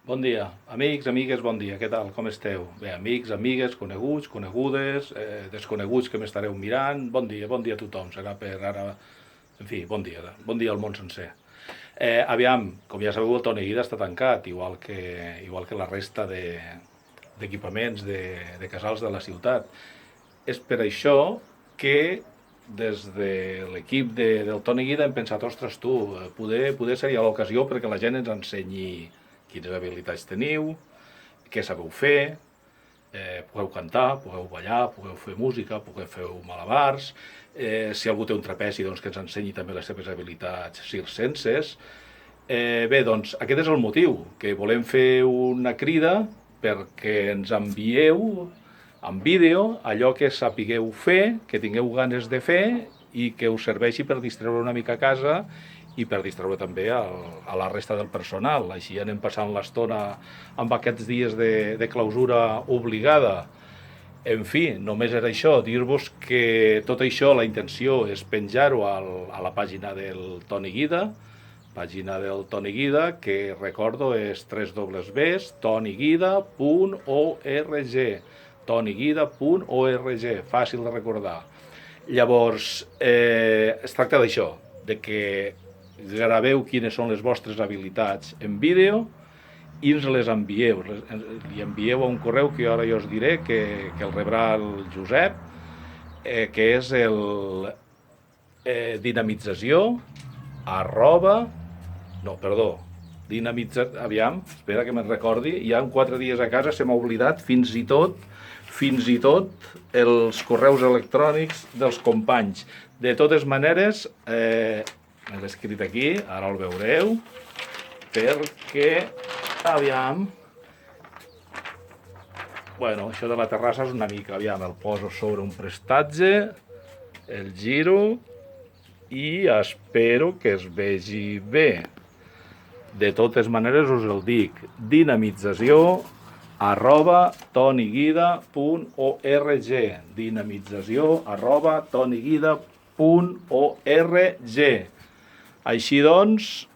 Bon dia, amics, amigues, bon dia, què tal, com esteu? Bé, amics, amigues, coneguts, conegudes, desconeguts que m'estareu mirant, bon dia a tothom, serà per ara, en fi, bon dia al món sencer. Aviam, com ja sabeu, el Toni Guida està tancat, igual que la resta d'equipaments de casals de la ciutat. És per això que des de l'equip del Toni Guida hem pensat, ostres tu, poder seria l'ocasió perquè la gent ens ensenyi quines habilitats teniu, què sabeu fer, pugueu cantar, pugueu ballar, pugueu fer música, pugueu fer malabars, si algú té un trapezi doncs que ens ensenyi també les seves habilitats circenses. Bé, doncs aquest és el motiu, que volem fer una crida perquè ens envieu en vídeo allò que sapigueu fer, que tingueu ganes de fer i que us serveixi per distreure una mica a casa i per distreure també a la resta del personal. Així anem passant l'estona amb aquests dies de clausura obligada. En fi, només era això, dir-vos que tot això, la intenció és penjar-ho a la pàgina del Toni Guida, que recordo és www.toniguida.org, toniguida.org, fàcil de recordar. Llavors, es tracta d'això, de que graveu quines són les vostres habilitats en vídeo i ens les envieu. Li envieu a un correu que ara jo us diré, que el rebrà el Josep, que és el aviam, espera que me'n recordi, ja en 4 dies a casa se m'ha oblidat fins i tot els correus electrònics dels companys. De totes maneres, me l'he escrit aquí, ara el veureu, perquè, aviam, bueno, això de la terrassa és una mica, aviam, el poso sobre un prestatge, el giro i espero que es vegi bé. De totes maneres us el dic, dinamització@toniguida.org, dinamització@toniguida.org. Així doncs,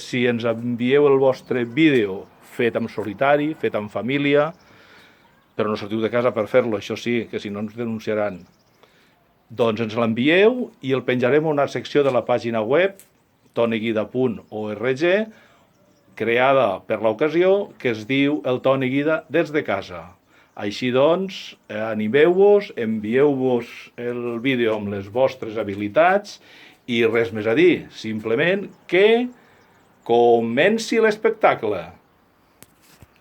si ens envieu el vostre vídeo fet en solitari, fet en família, però no sortiu de casa per fer-lo, això sí, que si no ens denunciaran, doncs ens l'envieu i el penjarem a una secció de la pàgina web toniguida.org, creada per l'ocasió, que es diu el Toni Guida des de casa. Així doncs, animeu-vos, envieu-vos el vídeo amb les vostres habilitats i res més a dir, simplement que comenci l'espectacle.